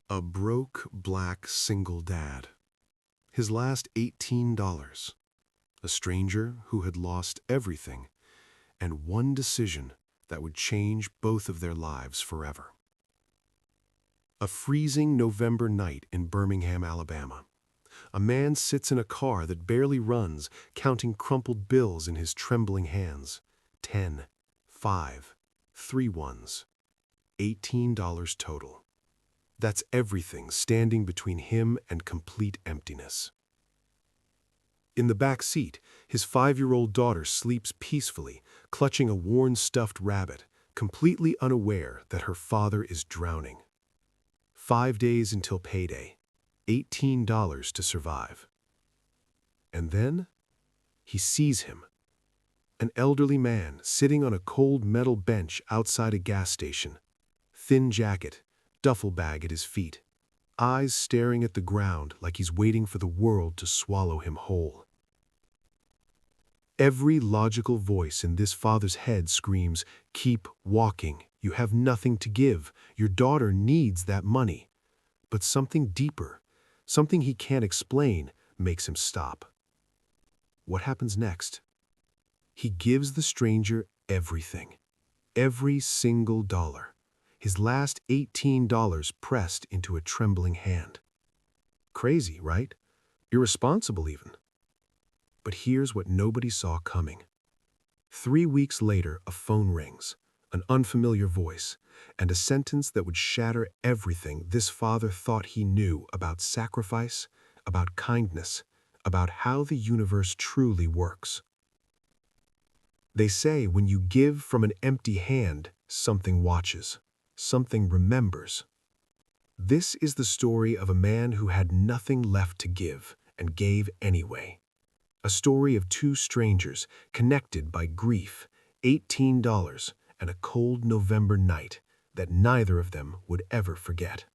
A broke black single dad. His last $18. A stranger who had lost everything and one decision that would change both of their lives forever. A freezing November night in Birmingham, Alabama. A man sits in a car that barely runs, counting crumpled bills in his trembling hands. 10, 5, 3 ones. $18 total. That's everything standing between him and complete emptiness. In the back seat, his 5-year-old daughter sleeps peacefully, clutching a worn stuffed rabbit, completely unaware that her father is drowning. 5 days until payday. $18 to survive. And then he sees him. An elderly man sitting on a cold metal bench outside a gas station. Thin jacket, duffel bag at his feet. Eyes staring at the ground like he's waiting for the world to swallow him whole. Every logical voice in this father's head screams, "Keep walking. You have nothing to give. Your daughter needs that money." But something deeper, something he can't explain, makes him stop. What happens next? He gives the stranger everything. Every single dollar. His last $18 pressed into a trembling hand. Crazy, right? Irresponsible even. But here's what nobody saw coming. 3 weeks later, a phone rings, an unfamiliar voice, and a sentence that would shatter everything this father thought he knew about sacrifice, about kindness, about how the universe truly works. They say when you give from an empty hand, something watches, something remembers. This is the story of a man who had nothing left to give and gave anyway. A story of two strangers connected by grief, $18, and a cold November night that neither of them would ever forget.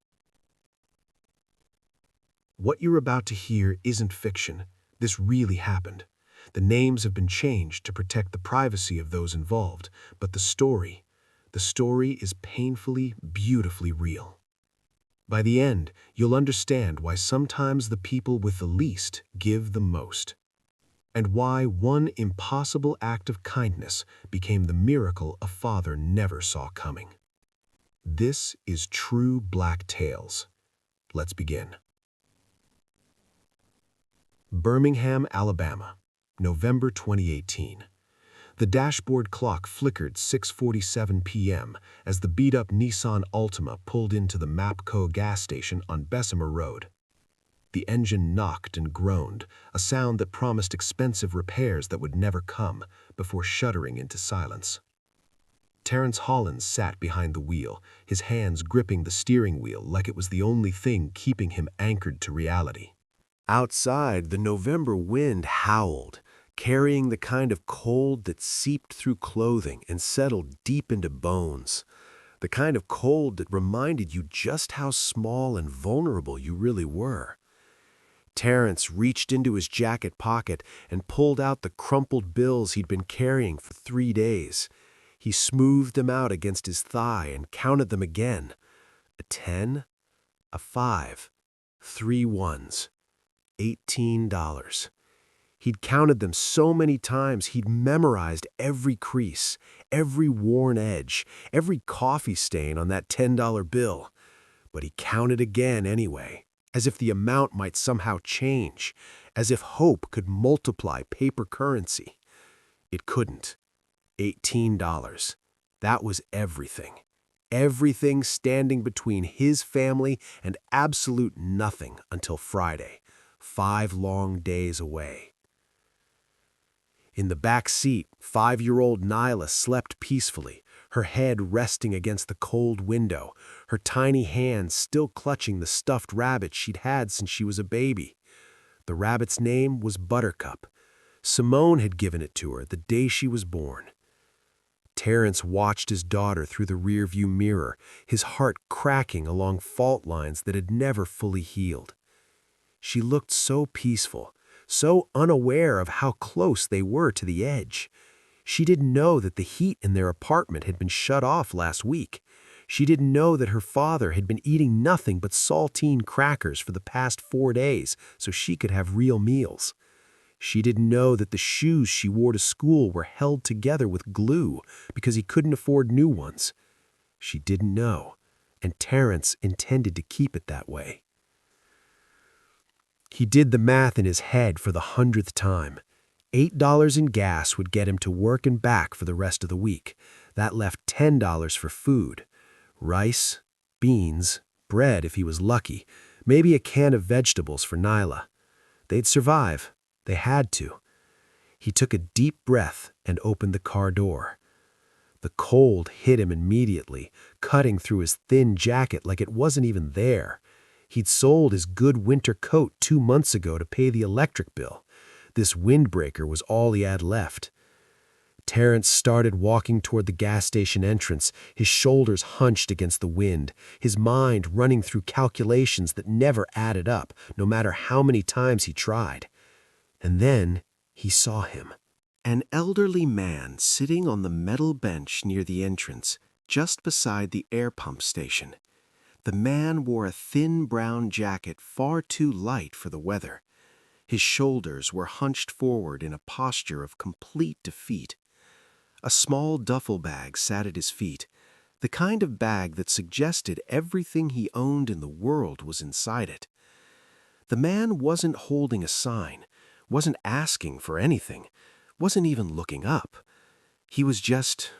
What you're about to hear isn't fiction. This really happened. The names have been changed to protect the privacy of those involved, but the story is painfully, beautifully real. By the end, you'll understand why sometimes the people with the least give the most, and why one impossible act of kindness became the miracle a father never saw coming. This is True Black Tales. Let's begin. Birmingham, Alabama, November 2018. The dashboard clock flickered 6:47 p.m. as the beat-up Nissan Altima pulled into the Mapco gas station on Bessemer Road. The engine knocked and groaned, a sound that promised expensive repairs that would never come, before shuddering into silence. Terrence Hollins sat behind the wheel, his hands gripping the steering wheel like it was the only thing keeping him anchored to reality. Outside, the November wind howled, carrying the kind of cold that seeped through clothing and settled deep into bones. The kind of cold that reminded you just how small and vulnerable you really were. Terrence reached into his jacket pocket and pulled out the crumpled bills he'd been carrying for 3 days. He smoothed them out against his thigh and counted them again. A 10, a 5, 3 ones. $18. He'd counted them so many times he'd memorized every crease, every worn edge, every coffee stain on that $10 bill. But he counted again anyway, as if the amount might somehow change, as if hope could multiply paper currency. It couldn't. $18. That was everything. Everything standing between his family and absolute nothing until Friday, 5 long days away. In the back seat, 5-year-old Nyla slept peacefully, her head resting against the cold window, her tiny hands still clutching the stuffed rabbit she'd had since she was a baby. The rabbit's name was Buttercup. Simone had given it to her the day she was born. Terrence watched his daughter through the rearview mirror, his heart cracking along fault lines that had never fully healed. She looked so peaceful, so unaware of how close they were to the edge. She didn't know that the heat in their apartment had been shut off last week. She didn't know that her father had been eating nothing but saltine crackers for the past 4 days so she could have real meals. She didn't know that the shoes she wore to school were held together with glue because he couldn't afford new ones. She didn't know, and Terrence intended to keep it that way. He did the math in his head for the 100th time. $8 in gas would get him to work and back for the rest of the week. That left $10 for food. Rice, beans, bread if he was lucky, maybe a can of vegetables for Nyla. They'd survive. They had to. He took a deep breath and opened the car door. The cold hit him immediately, cutting through his thin jacket like it wasn't even there. He'd sold his good winter coat 2 months ago to pay the electric bill. This windbreaker was all he had left. Terrence started walking toward the gas station entrance, his shoulders hunched against the wind, his mind running through calculations that never added up, no matter how many times he tried. And then he saw him. An elderly man sitting on the metal bench near the entrance, just beside the air pump station. The man wore a thin brown jacket far too light for the weather. His shoulders were hunched forward in a posture of complete defeat. A small duffel bag sat at his feet, the kind of bag that suggested everything he owned in the world was inside it. The man wasn't holding a sign, wasn't asking for anything, wasn't even looking up. He was just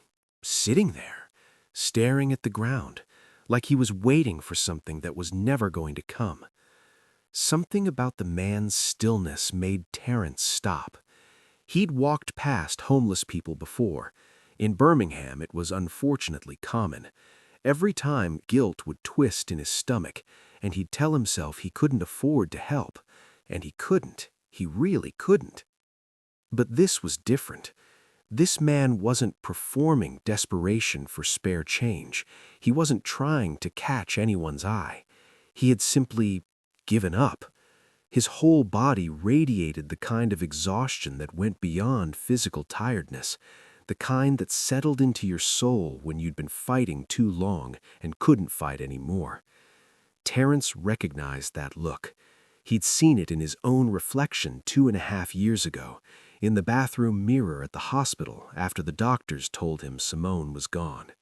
sitting there, staring at the ground, like he was waiting for something that was never going to come. Something about the man's stillness made Terrence stop. He'd walked past homeless people before. In Birmingham, it was unfortunately common. Every time, guilt would twist in his stomach, and he'd tell himself he couldn't afford to help. And he couldn't. He really couldn't. But this was different. This man wasn't performing desperation for spare change. He wasn't trying to catch anyone's eye. He had simply given up. His whole body radiated the kind of exhaustion that went beyond physical tiredness, the kind that settled into your soul when you'd been fighting too long and couldn't fight anymore. Terrence recognized that look. He'd seen it in his own reflection 2.5 years ago, in the bathroom mirror at the hospital after the doctors told him Simone was gone.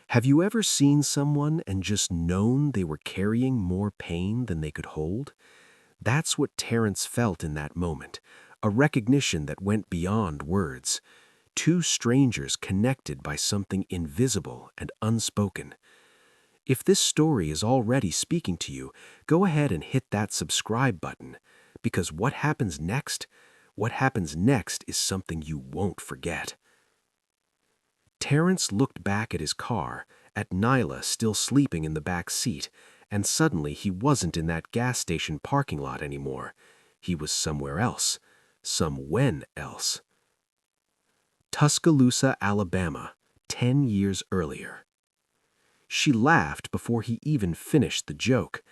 Have you ever seen someone and just known they were carrying more pain than they could hold? That's what Terrence felt in that moment, a recognition that went beyond words. 2 strangers connected by something invisible and unspoken. If this story is already speaking to you, go ahead and hit that subscribe button, because what happens next is something you won't forget. Terrence looked back at his car, at Nyla still sleeping in the back seat, and suddenly he wasn't in that gas station parking lot anymore. He was somewhere else, somewhen else. Tuscaloosa, Alabama, 10 years earlier. She laughed before he even finished the joke.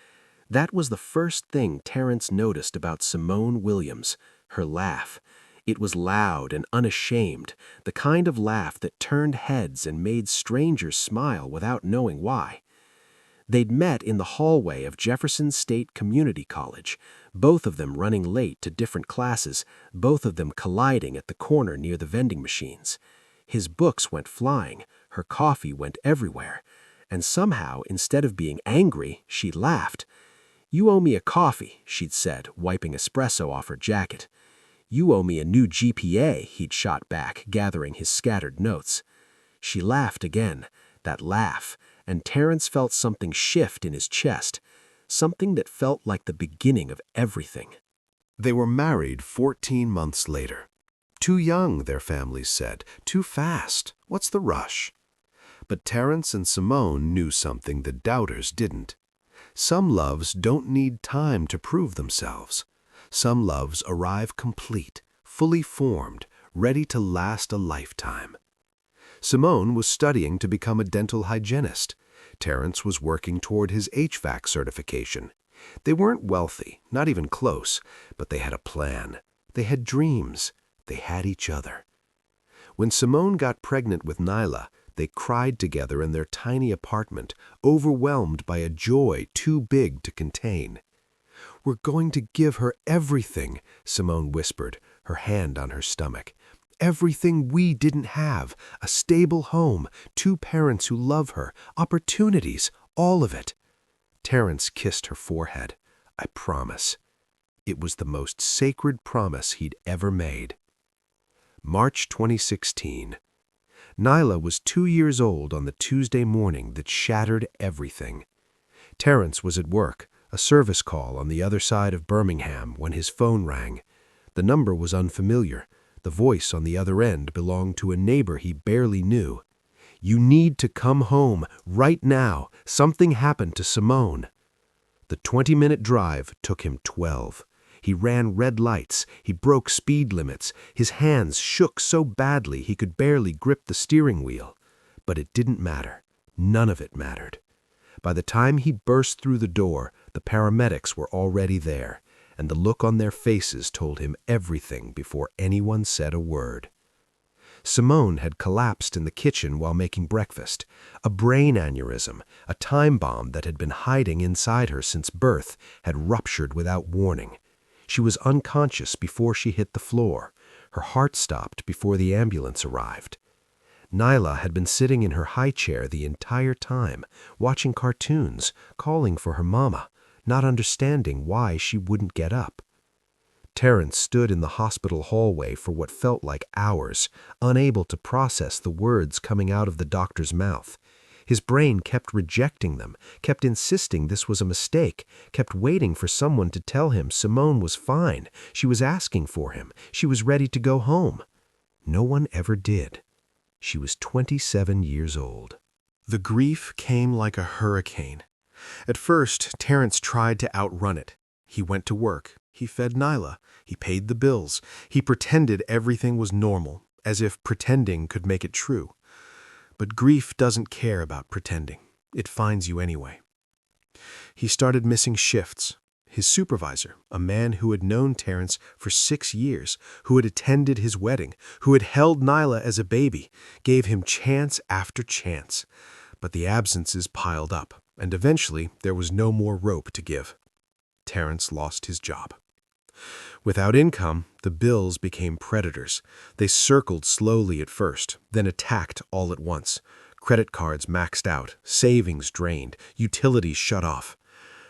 That was the first thing Terrence noticed about Simone Williams, her laugh. It was loud and unashamed, the kind of laugh that turned heads and made strangers smile without knowing why. They'd met in the hallway of Jefferson State Community College, both of them running late to different classes, both of them colliding at the corner near the vending machines. His books went flying, her coffee went everywhere, and somehow, instead of being angry, she laughed. "You owe me a coffee," she'd said, wiping espresso off her jacket. "You owe me a new GPA," he'd shot back, gathering his scattered notes. She laughed again, that laugh, and Terrence felt something shift in his chest, something that felt like the beginning of everything. They were married 14 months later. Too young, their families said. Too fast. What's the rush? But Terrence and Simone knew something the doubters didn't. Some loves don't need time to prove themselves. Some loves arrive complete, fully formed, ready to last a lifetime. Simone was studying to become a dental hygienist. Terrence was working toward his HVAC certification. They weren't wealthy, not even close, but they had a plan. They had dreams. They had each other. When Simone got pregnant with Nyla, They cried together in their tiny apartment, overwhelmed by a joy too big to contain. "We're going to give her everything," Simone whispered, her hand on her stomach. "Everything we didn't have, a stable home, 2 parents who love her, opportunities, all of it." Terence kissed her forehead. "I promise." It was the most sacred promise he'd ever made. March 2016. Nyla was 2 years old on the Tuesday morning that shattered everything. Terence was at work, a service call on the other side of Birmingham, when his phone rang. The number was unfamiliar. The voice on the other end belonged to a neighbor he barely knew. "You need to come home, right now. Something happened to Simone." The 20-minute drive took him 12. He ran red lights, he broke speed limits, his hands shook so badly he could barely grip the steering wheel. But it didn't matter. None of it mattered. By the time he burst through the door, the paramedics were already there, and the look on their faces told him everything before anyone said a word. Simone had collapsed in the kitchen while making breakfast. A brain aneurysm, a time bomb that had been hiding inside her since birth, had ruptured without warning. She was unconscious before she hit the floor. Her heart stopped before the ambulance arrived. Nyla had been sitting in her high chair the entire time, watching cartoons, calling for her mama, not understanding why she wouldn't get up. Terence stood in the hospital hallway for what felt like hours, unable to process the words coming out of the doctor's mouth. His brain kept rejecting them, kept insisting this was a mistake, kept waiting for someone to tell him Simone was fine, she was asking for him, she was ready to go home. No one ever did. She was 27 years old. The grief came like a hurricane. At first, Terence tried to outrun it. He went to work. He fed Nyla. He paid the bills. He pretended everything was normal, as if pretending could make it true. But grief doesn't care about pretending. It finds you anyway. He started missing shifts. His supervisor, a man who had known Terence for 6 years, who had attended his wedding, who had held Nyla as a baby, gave him chance after chance. But the absences piled up, and eventually there was no more rope to give. Terence lost his job. Without income, the bills became predators. They circled slowly at first, then attacked all at once. Credit cards maxed out, savings drained, utilities shut off.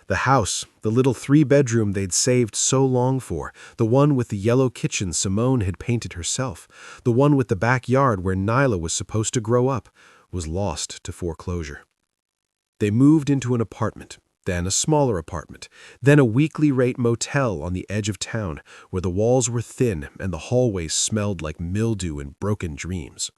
The house, the little 3-bedroom they'd saved so long for, the one with the yellow kitchen Simone had painted herself, the one with the backyard where Nyla was supposed to grow up, was lost to foreclosure. They moved into an apartment, then a smaller apartment, then a weekly rate motel on the edge of town, where the walls were thin and the hallways smelled like mildew and broken dreams.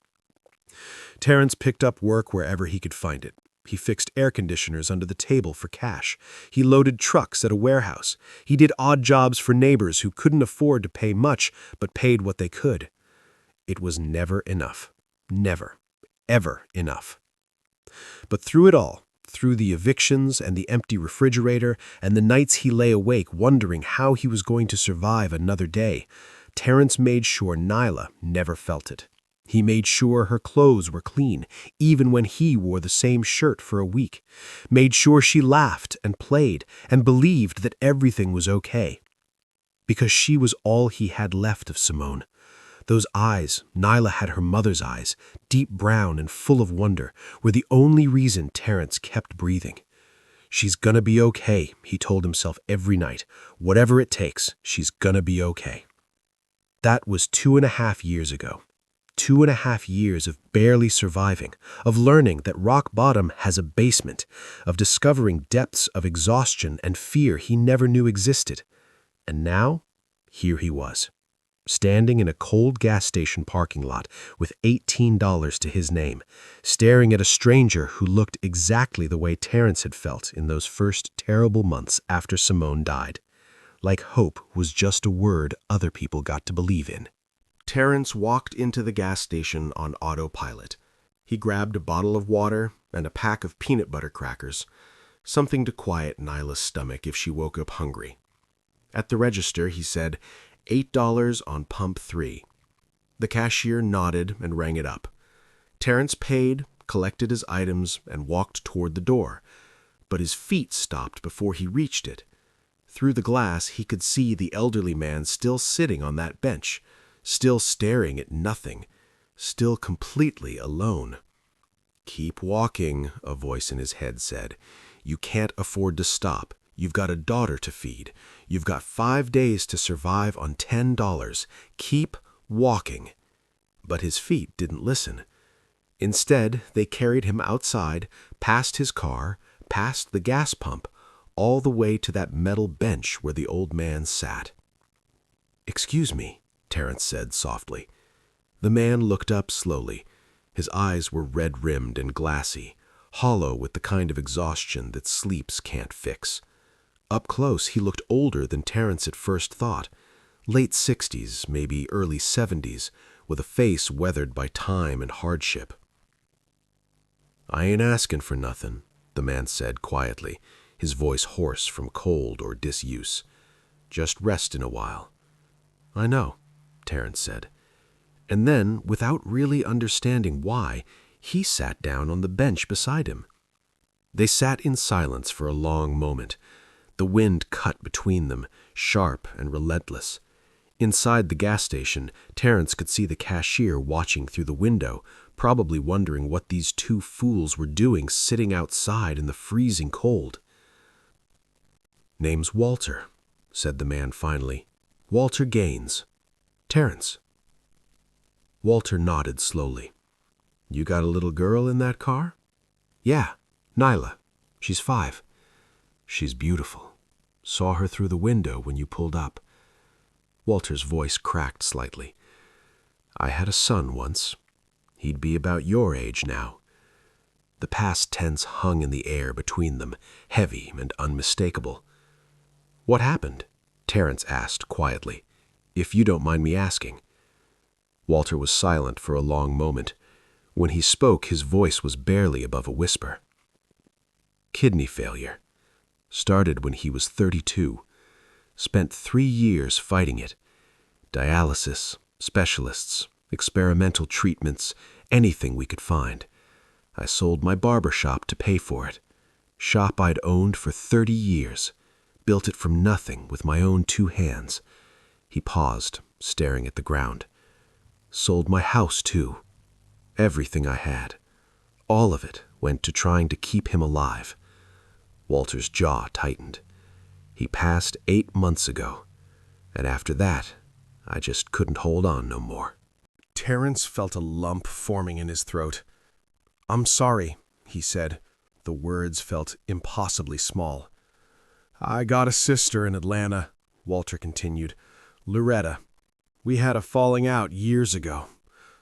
Terence picked up work wherever he could find it. He fixed air conditioners under the table for cash. He loaded trucks at a warehouse. He did odd jobs for neighbors who couldn't afford to pay much but paid what they could. It was never enough. Never, ever enough. But through it all, through the evictions and the empty refrigerator and the nights he lay awake wondering how he was going to survive another day, Terence made sure Nyla never felt it. He made sure her clothes were clean, even when he wore the same shirt for a week. Made sure she laughed and played and believed that everything was okay. Because she was all he had left of Simone. Those eyes, Nyla had her mother's eyes, deep brown and full of wonder, were the only reason Terence kept breathing. "She's gonna be okay," he told himself every night. "Whatever it takes, she's gonna be okay." That was 2.5 years ago. 2.5 years of barely surviving, of learning that rock bottom has a basement, of discovering depths of exhaustion and fear he never knew existed. And now, here he was, standing in a cold gas station parking lot with $18 to his name, staring at a stranger who looked exactly the way Terence had felt in those first terrible months after Simone died. Like hope was just a word other people got to believe in. Terence walked into the gas station on autopilot. He grabbed a bottle of water and a pack of peanut butter crackers, something to quiet Nyla's stomach if she woke up hungry. At the register, he said, $8 on pump 3. The cashier nodded and rang it up. Terence paid, collected his items, and walked toward the door, but his feet stopped before he reached it. Through the glass, he could see the elderly man still sitting on that bench, still staring at nothing, still completely alone. "Keep walking," a voice in his head said. "You can't afford to stop. You've got a daughter to feed. You've got 5 days to survive on $10. Keep walking." But his feet didn't listen. Instead, they carried him outside, past his car, past the gas pump, all the way to that metal bench where the old man sat. "Excuse me," Terence said softly. The man looked up slowly. His eyes were red-rimmed and glassy, hollow with the kind of exhaustion that sleeps can't fix. Up close, he looked older than Terence at first thought, late 60s, maybe early 70s, with a face weathered by time and hardship. "I ain't asking for nothing," the man said quietly, his voice hoarse from cold or disuse. "Just restin' a while." "I know," Terence said. And then, without really understanding why, he sat down on the bench beside him. They sat in silence for a long moment. The wind cut between them, sharp and relentless. Inside the gas station, Terence could see the cashier watching through the window, probably wondering what these two fools were doing sitting outside in the freezing cold. "Name's Walter," said the man finally. "Walter Gaines. Terence." Walter nodded slowly. "You got a little girl in that car?" "Yeah, Nyla. She's 5. She's beautiful. Saw her through the window when you pulled up." Walter's voice cracked slightly. "I had a son once. He'd be about your age now." The past tense hung in the air between them, heavy and unmistakable. "What happened?" Terence asked quietly. "If you don't mind me asking." Walter was silent for a long moment. When he spoke, his voice was barely above a whisper. "Kidney failure. Started when he was 32. Spent 3 years fighting it. Dialysis, specialists, experimental treatments, anything we could find. I sold my barber shop to pay for it. Shop I'd owned for 30 years. Built it from nothing with my own 2 hands. He paused, staring at the ground. Sold my house, too. Everything I had. All of it went to trying to keep him alive." Walter's jaw tightened. "He passed 8 months ago, and after that, I just couldn't hold on no more." Terence felt a lump forming in his throat. "I'm sorry," he said. The words felt impossibly small. "I got a sister in Atlanta," Walter continued. "Loretta. We had a falling out years ago.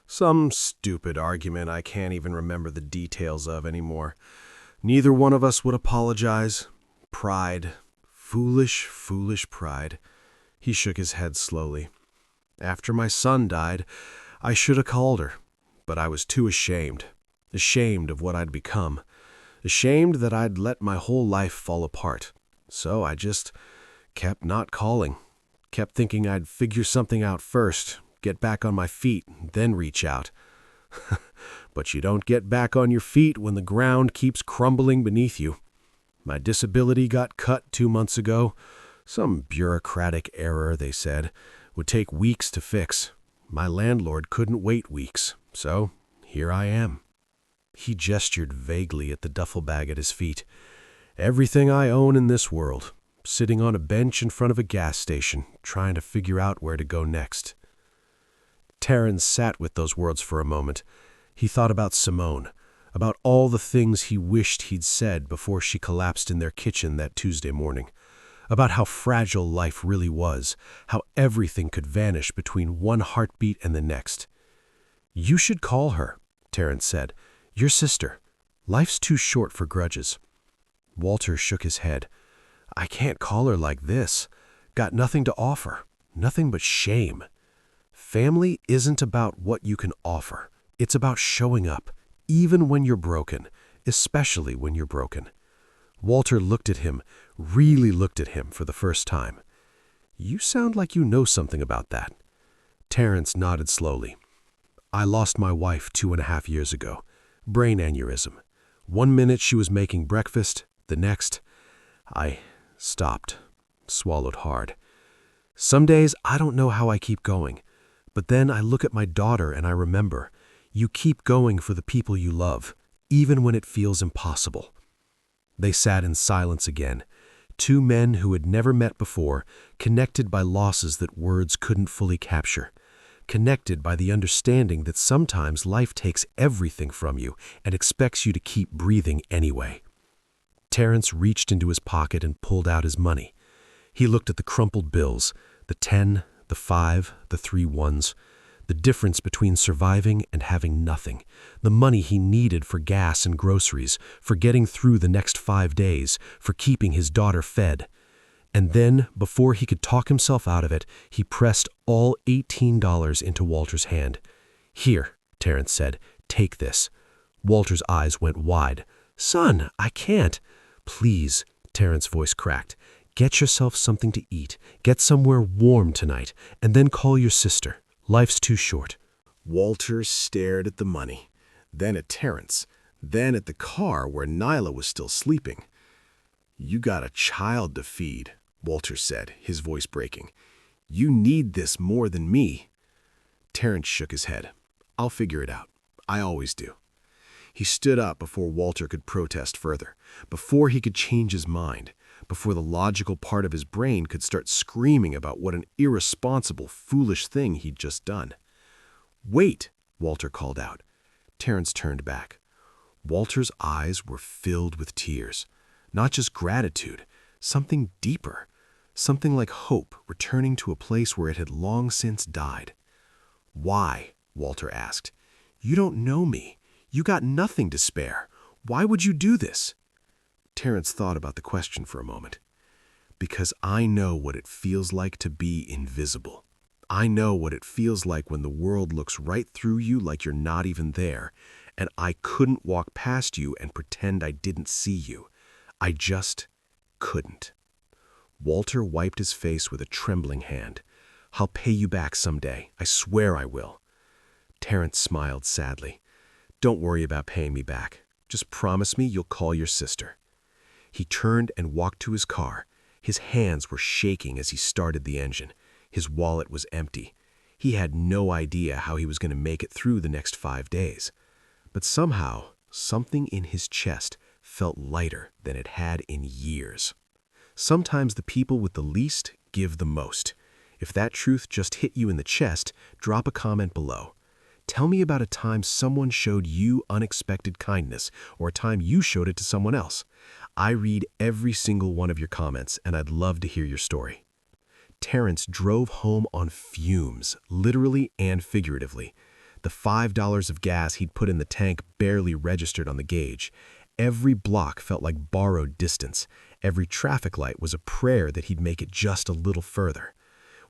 Some stupid argument I can't even remember the details of anymore. Neither one of us would apologize. Pride. Foolish, foolish pride." He shook his head slowly. "After my son died, I should have called her, but I was too ashamed. Ashamed of what I'd become. Ashamed that I'd let my whole life fall apart. So I just kept not calling. Kept thinking I'd figure something out first, get back on my feet, then reach out. But you don't get back on your feet when the ground keeps crumbling beneath you. My disability got cut 2 months ago. Some bureaucratic error, they said, would take weeks to fix. My landlord couldn't wait weeks, so here I am." He gestured vaguely at the duffel bag at his feet. "Everything I own in this world. Sitting on a bench in front of a gas station, trying to figure out where to go next." Terence sat with those words for a moment. He thought about Simone, about all the things he wished he'd said before she collapsed in their kitchen that Tuesday morning, about how fragile life really was, how everything could vanish between one heartbeat and the next. "You should call her," Terence said. "Your sister. Life's too short for grudges." Walter shook his head. "I can't call her like this. Got nothing to offer. Nothing but shame. Family isn't about what you can offer. It's about showing up, even when you're broken, especially when you're broken." Walter looked at him, really looked at him for the first time. "You sound like you know something about that." Terence nodded slowly. "I lost my wife 2.5 years ago. Brain aneurysm. 1 minute she was making breakfast, the next, I stopped, swallowed hard. Some days I don't know how I keep going, but then I look at my daughter and I remember, you keep going for the people you love, even when it feels impossible. They sat in silence again, two men who had never met before, connected by losses that words couldn't fully capture, connected by the understanding that sometimes life takes everything from you and expects you to keep breathing anyway. Terrence reached into his pocket and pulled out his money. He looked at the crumpled bills, the 10, the 5, the 3 ones, the difference between surviving and having nothing, the money he needed for gas and groceries, for getting through the next 5 days, for keeping his daughter fed. And then, before he could talk himself out of it, he pressed all $18 into Walter's hand. "Here," Terrence said, "take this." Walter's eyes went wide. "Son, I can't." "Please," Terrence's voice cracked. "Get yourself something to eat. Get somewhere warm tonight, and then call your sister. Life's too short." Walter stared at the money, then at Terrence, then at the car where Nyla was still sleeping. "You got a child to feed," Walter said, his voice breaking. "You need this more than me." Terrence shook his head. "I'll figure it out. I always do." He stood up before Walter could protest further, before he could change his mind, before the logical part of his brain could start screaming about what an irresponsible, foolish thing he'd just done. "Wait," Walter called out. Terrence turned back. Walter's eyes were filled with tears. Not just gratitude, something deeper, something like hope returning to a place where it had long since died. "Why?" Walter asked. "You don't know me. You got nothing to spare. Why would you do this?" Terrence thought about the question for a moment. "Because I know what it feels like to be invisible. I know what it feels like when the world looks right through you like you're not even there, and I couldn't walk past you and pretend I didn't see you. I just couldn't." Walter wiped his face with a trembling hand. "I'll pay you back someday. I swear I will." Terrence smiled sadly. "Don't worry about paying me back. Just promise me you'll call your sister." He turned and walked to his car. His hands were shaking as he started the engine. His wallet was empty. He had no idea how he was going to make it through the next 5 days. But somehow, something in his chest felt lighter than it had in years. Sometimes the people with the least give the most. If that truth just hit you in the chest, drop a comment below. Tell me about a time someone showed you unexpected kindness, or a time you showed it to someone else. I read every single one of your comments, and I'd love to hear your story. Terrence drove home on fumes, literally and figuratively. The $5 of gas he'd put in the tank barely registered on the gauge. Every block felt like borrowed distance. Every traffic light was a prayer that he'd make it just a little further.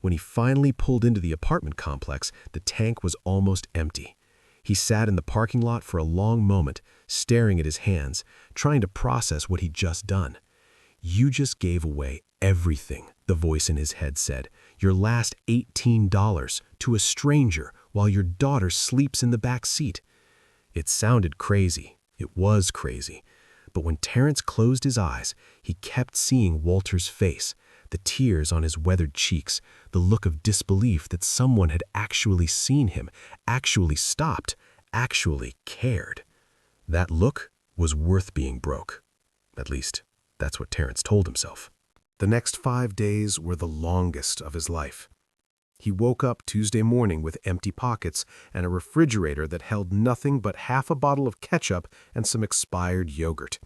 When he finally pulled into the apartment complex, the tank was almost empty. He sat in the parking lot for a long moment, staring at his hands, trying to process what he'd just done. "You just gave away everything," the voice in his head said. "Your last $18 to a stranger while your daughter sleeps in the back seat." It sounded crazy. It was crazy. But when Terrence closed his eyes, he kept seeing Walter's face, the tears on his weathered cheeks, the look of disbelief that someone had actually seen him, actually stopped, actually cared. That look was worth being broke. At least, that's what Terrence told himself. The next 5 days were the longest of his life. He woke up Tuesday morning with empty pockets and a refrigerator that held nothing but half a bottle of ketchup and some expired yogurt.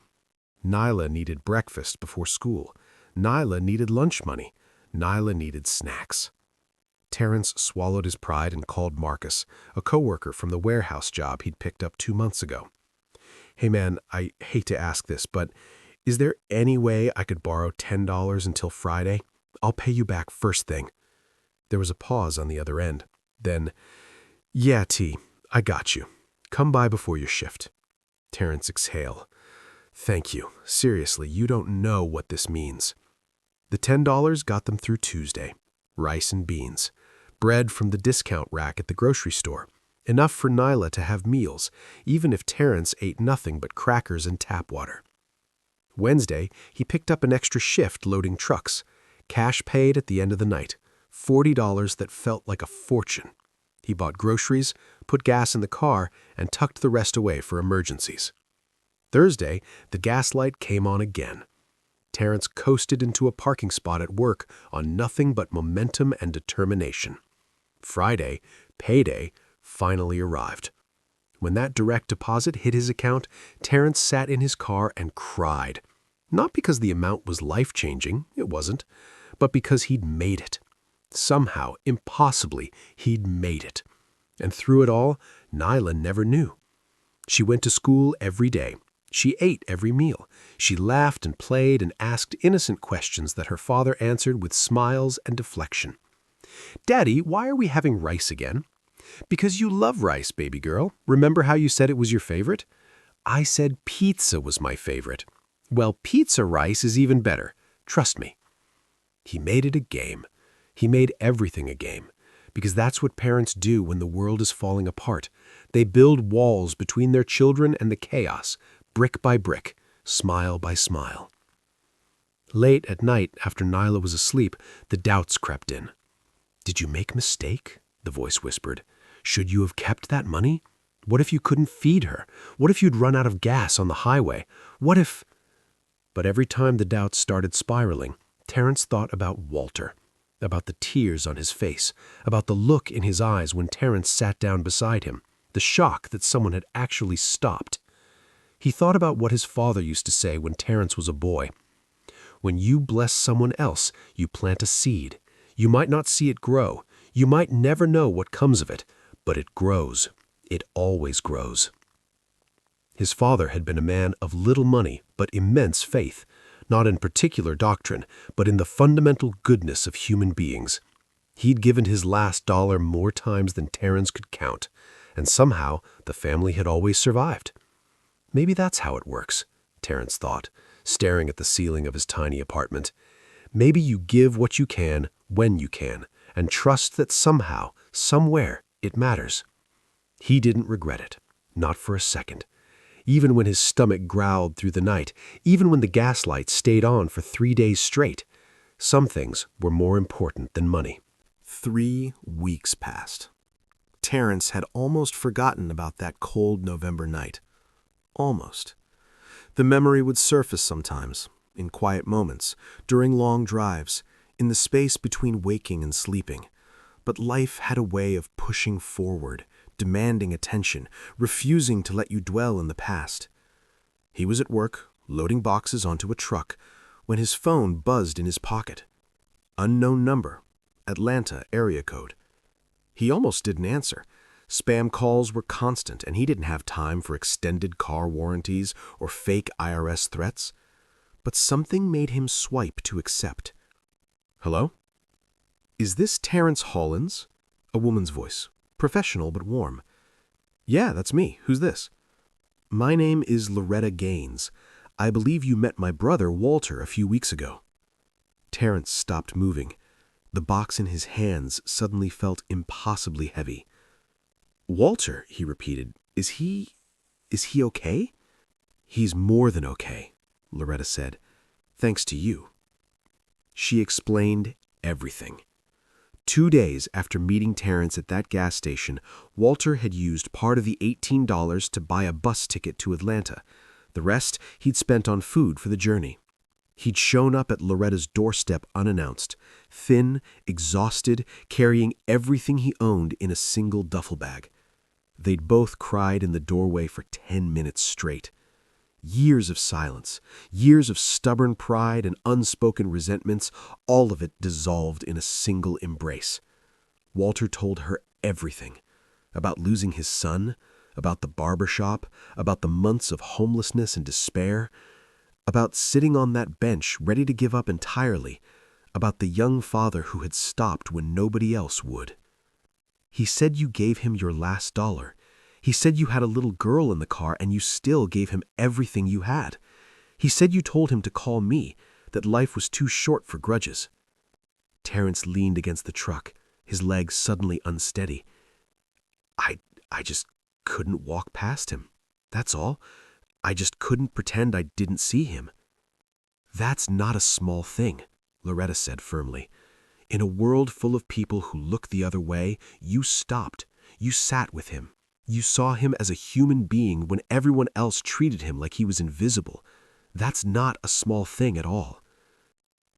Nyla needed breakfast before school. Nyla needed lunch money. Nyla needed snacks. Terrence swallowed his pride and called Marcus, a coworker from the warehouse job he'd picked up 2 months ago. "Hey man, I hate to ask this, but is there any way I could borrow $10 until Friday? I'll pay you back first thing." There was a pause on the other end. Then, "Yeah, T, I got you. Come by before your shift." Terrence exhaled. "Thank you. Seriously, you don't know what this means." The $10 got them through Tuesday. Rice and beans. Bread from the discount rack at the grocery store. Enough for Nyla to have meals, even if Terrence ate nothing but crackers and tap water. Wednesday, he picked up an extra shift loading trucks. Cash paid at the end of the night. $40 that felt like a fortune. He bought groceries, put gas in the car, and tucked the rest away for emergencies. Thursday, the gas light came on again. Terrence coasted into a parking spot at work on nothing but momentum and determination. Friday, payday, finally arrived. When that direct deposit hit his account, Terrence sat in his car and cried. Not because the amount was life-changing, it wasn't, but because he'd made it. Somehow, impossibly, he'd made it. And through it all, Nyla never knew. She went to school every day. She ate every meal. She laughed and played and asked innocent questions that her father answered with smiles and deflection. "Daddy, why are we having rice again?" "Because you love rice, baby girl. Remember how you said it was your favorite?" "I said pizza was my favorite." "Well, pizza rice is even better. Trust me." He made it a game. He made everything a game. Because that's what parents do when the world is falling apart. They build walls between their children and the chaos, brick by brick, smile by smile. Late at night, after Nyla was asleep, the doubts crept in. "Did you make a mistake?" the voice whispered. "Should you have kept that money? What if you couldn't feed her? What if you'd run out of gas on the highway? What if—" But every time the doubts started spiraling, Terrence thought about Walter, about the tears on his face, about the look in his eyes when Terrence sat down beside him, the shock that someone had actually stopped. He thought about what his father used to say when Terrence was a boy. "When you bless someone else, you plant a seed. You might not see it grow. You might never know what comes of it, but it grows. It always grows." His father had been a man of little money but immense faith, not in particular doctrine, but in the fundamental goodness of human beings. He'd given his last dollar more times than Terrence could count, and somehow the family had always survived. Maybe that's how it works, Terrence thought, staring at the ceiling of his tiny apartment. Maybe you give what you can, when you can, and trust that somehow, somewhere, it matters. He didn't regret it, not for a second. Even when his stomach growled through the night, even when the gaslight stayed on for 3 days straight, some things were more important than money. 3 weeks passed. Terrence had almost forgotten about that cold November night. Almost. The memory would surface sometimes, in quiet moments, during long drives, in the space between waking and sleeping. But life had a way of pushing forward, demanding attention, refusing to let you dwell in the past. He was at work, loading boxes onto a truck, when his phone buzzed in his pocket. Unknown number, Atlanta area code. He almost didn't answer. Spam calls were constant, and he didn't have time for extended car warranties or fake IRS threats. But something made him swipe to accept. "Hello? Is this Terrence Hollins?" A woman's voice, professional but warm. "Yeah, that's me. Who's this?" "My name is Loretta Gaines. I believe you met my brother Walter a few weeks ago." Terrence stopped moving. The box in his hands suddenly felt impossibly heavy. "Walter," he repeated. Is he okay?" "He's more than okay," Loretta said. "Thanks to you." She explained everything. 2 days after meeting Terrence at that gas station, Walter had used part of the $18 to buy a bus ticket to Atlanta. The rest he'd spent on food for the journey. He'd shown up at Loretta's doorstep unannounced, thin, exhausted, carrying everything he owned in a single duffel bag. They'd both cried in the doorway for 10 minutes straight. Years of silence, years of stubborn pride and unspoken resentments, all of it dissolved in a single embrace. Walter told her everything. About losing his son, about the barbershop, about the months of homelessness and despair, about sitting on that bench ready to give up entirely, about the young father who had stopped when nobody else would. "He said you gave him your last dollar. He said you had a little girl in the car and you still gave him everything you had. He said you told him to call me, that life was too short for grudges." Terrence leaned against the truck, his legs suddenly unsteady. I I just couldn't walk past him. That's all. I just couldn't pretend I didn't see him. That's not a small thing, Loretta said firmly. In a world full of people who look the other way, you stopped. You sat with him. You saw him as a human being when everyone else treated him like he was invisible. That's not a small thing at all.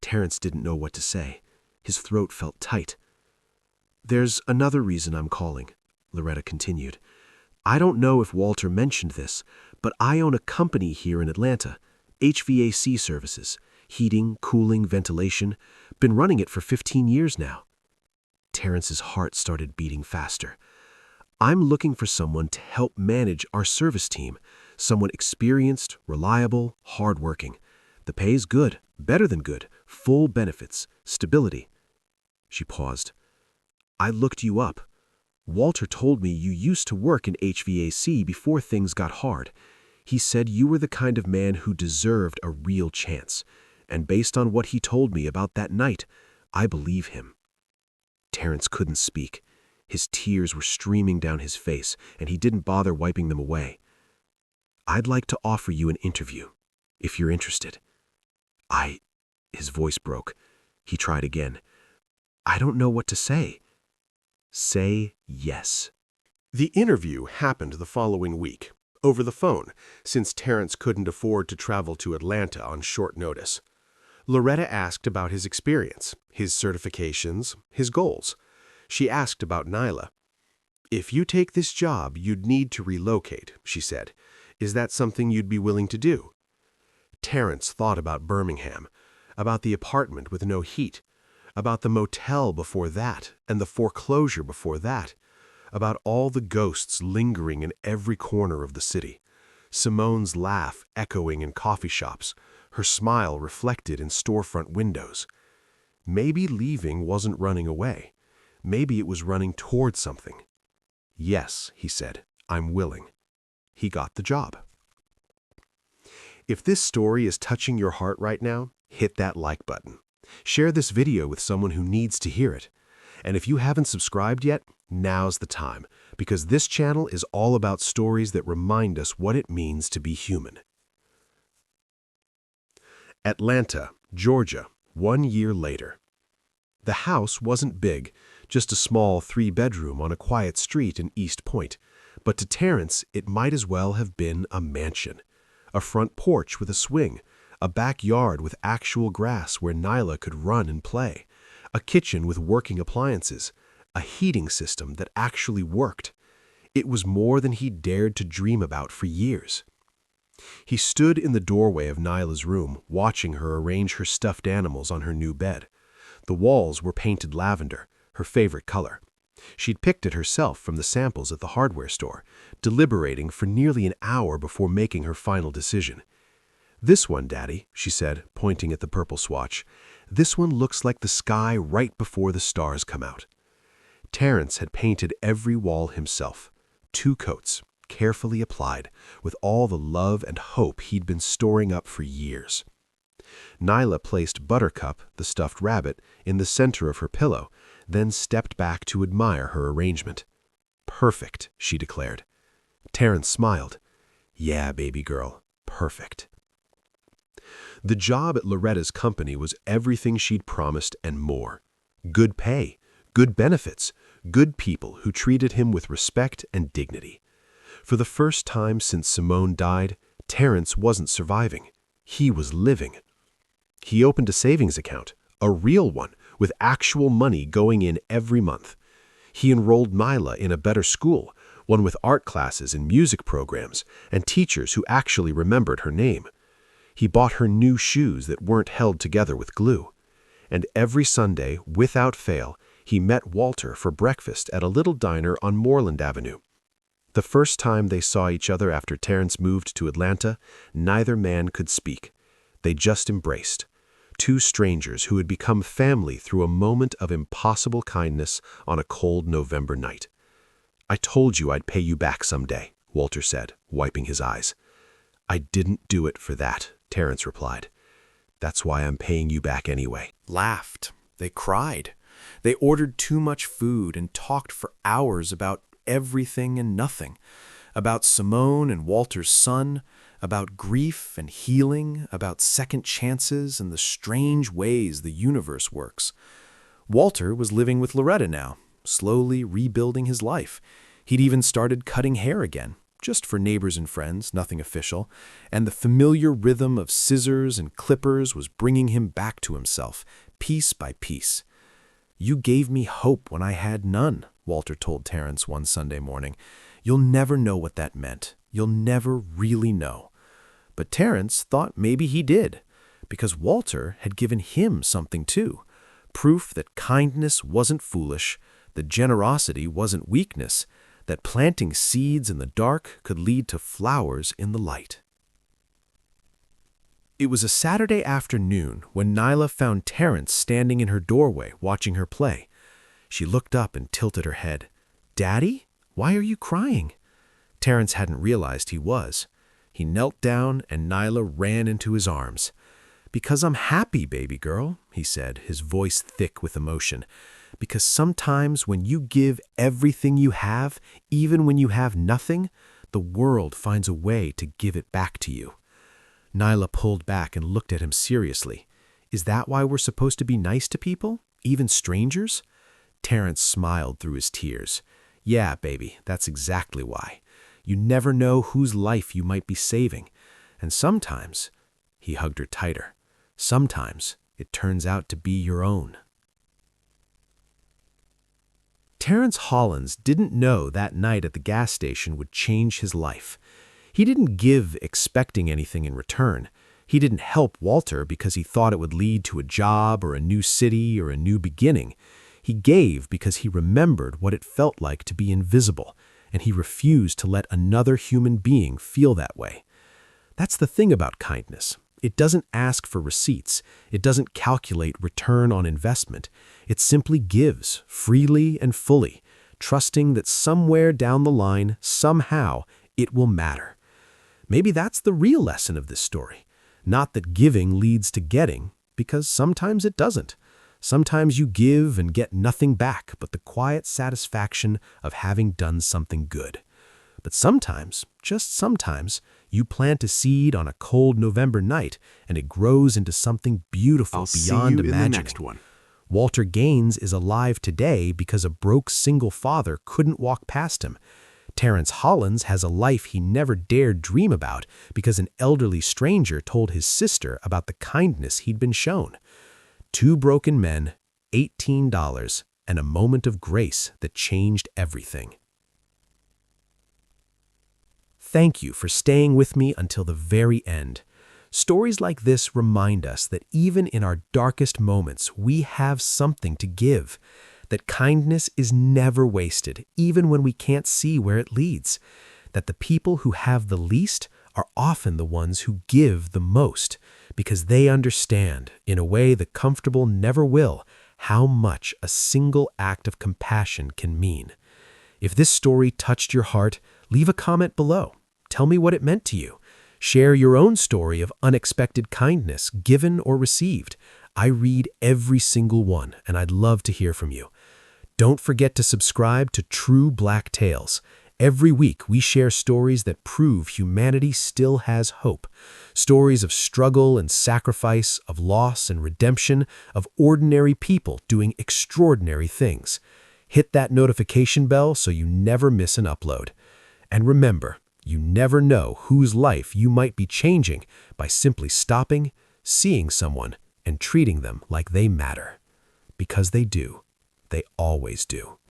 Terrence didn't know what to say. His throat felt tight. There's another reason I'm calling, Loretta continued. I don't know if Walter mentioned this, but I own a company here in Atlanta, HVAC services, heating, cooling, ventilation. Been running it for 15 years now. Terrence's heart started beating faster. I'm looking for someone to help manage our service team, someone experienced, reliable, hardworking. The pay's good, better than good, full benefits, stability. She paused. I looked you up. Walter told me you used to work in HVAC before things got hard. He said you were the kind of man who deserved a real chance. And based on what he told me about that night, I believe him. Terrence couldn't speak. His tears were streaming down his face, and he didn't bother wiping them away. I'd like to offer you an interview, if you're interested. His voice broke. He tried again. I don't know what to say. Say yes. The interview happened the following week, over the phone, since Terrence couldn't afford to travel to Atlanta on short notice. Loretta asked about his experience, his certifications, his goals. She asked about Nyla. If you take this job, you'd need to relocate, she said. Is that something you'd be willing to do? Terrence thought about Birmingham, about the apartment with no heat, about the motel before that and the foreclosure before that, about all the ghosts lingering in every corner of the city, Simone's laugh echoing in coffee shops, her smile reflected in storefront windows. Maybe leaving wasn't running away. Maybe it was running towards something. Yes, he said, I'm willing. He got the job. If this story is touching your heart right now, hit that like button. Share this video with someone who needs to hear it. And if you haven't subscribed yet, now's the time, because this channel is all about stories that remind us what it means to be human. Atlanta, Georgia, 1 year later. The house wasn't big, just a small 3-bedroom on a quiet street in East Point, but to Terrence it might as well have been a mansion. A front porch with a swing, a backyard with actual grass where Nyla could run and play, a kitchen with working appliances, a heating system that actually worked. It was more than he dared to dream about for years. He stood in the doorway of Nyla's room, watching her arrange her stuffed animals on her new bed. The walls were painted lavender, her favorite color. She'd picked it herself from the samples at the hardware store, deliberating for nearly an hour before making her final decision. This one, Daddy, she said, pointing at the purple swatch. This one looks like the sky right before the stars come out. Terrence had painted every wall himself. 2 coats, carefully applied, with all the love and hope he'd been storing up for years. Nyla placed Buttercup, the stuffed rabbit, in the center of her pillow, then stepped back to admire her arrangement. Perfect, she declared. Terrence smiled. Yeah, baby girl, perfect. The job at Loretta's company was everything she'd promised and more. Good pay, good benefits, good people who treated him with respect and dignity. For the first time since Simone died, Terrence wasn't surviving. He was living. He opened a savings account, a real one, with actual money going in every month. He enrolled Nyla in a better school, one with art classes and music programs, and teachers who actually remembered her name. He bought her new shoes that weren't held together with glue. And every Sunday, without fail, he met Walter for breakfast at a little diner on Moreland Avenue. The first time they saw each other after Terrence moved to Atlanta, neither man could speak. They just embraced. 2 strangers who had become family through a moment of impossible kindness on a cold November night. I told you I'd pay you back someday, Walter said, wiping his eyes. I didn't do it for that, Terrence replied. That's why I'm paying you back anyway. Laughed. They cried. They ordered too much food and talked for hours about everything and nothing, about Simone and Walter's son, about grief and healing, about second chances and the strange ways the universe works. Walter was living with Loretta now, slowly rebuilding his life. He'd even started cutting hair again, just for neighbors and friends, nothing official, and the familiar rhythm of scissors and clippers was bringing him back to himself, piece by piece. "You gave me hope when I had none," Walter told Terence one Sunday morning. "You'll never know what that meant. You'll never really know." But Terence thought maybe he did, because Walter had given him something too, proof that kindness wasn't foolish, that generosity wasn't weakness, that planting seeds in the dark could lead to flowers in the light. It was a Saturday afternoon when Nyla found Terence standing in her doorway watching her play. She looked up and tilted her head. "Daddy, why are you crying?" Terence hadn't realized he was. He knelt down and Nyla ran into his arms. "Because I'm happy, baby girl," he said, his voice thick with emotion. "Because sometimes when you give everything you have, even when you have nothing, the world finds a way to give it back to you." Nyla pulled back and looked at him seriously. "Is that why we're supposed to be nice to people, even strangers?" Terence smiled through his tears. "Yeah, baby, that's exactly why. You never know whose life you might be saving. And sometimes," he hugged her tighter, "sometimes it turns out to be your own." Terence Hollins didn't know that night at the gas station would change his life. He didn't give expecting anything in return. He didn't help Walter because he thought it would lead to a job or a new city or a new beginning. He gave because he remembered what it felt like to be invisible, and he refused to let another human being feel that way. That's the thing about kindness. It doesn't ask for receipts. It doesn't calculate return on investment. It simply gives, freely and fully, trusting that somewhere down the line, somehow, it will matter. Maybe that's the real lesson of this story. Not that giving leads to getting, because sometimes it doesn't. Sometimes you give and get nothing back but the quiet satisfaction of having done something good. But sometimes, just sometimes, you plant a seed on a cold November night and it grows into something beautiful beyond imagining. In the next one. Walter Gaines is alive today because a broke single father couldn't walk past him. Terence Hollins has a life he never dared dream about because an elderly stranger told his sister about the kindness he'd been shown. 2 broken men, $18, and a moment of grace that changed everything. Thank you for staying with me until the very end. Stories like this remind us that even in our darkest moments, we have something to give. That kindness is never wasted, even when we can't see where it leads. That the people who have the least are often the ones who give the most, because they understand, in a way the comfortable never will, how much a single act of compassion can mean. If this story touched your heart, leave a comment below. Tell me what it meant to you. Share your own story of unexpected kindness, given or received. I read every single one, and I'd love to hear from you. Don't forget to subscribe to True Black Tales. Every week, we share stories that prove humanity still has hope. Stories of struggle and sacrifice, of loss and redemption, of ordinary people doing extraordinary things. Hit that notification bell so you never miss an upload. And remember, you never know whose life you might be changing by simply stopping, seeing someone, and treating them like they matter. Because they do. They always do.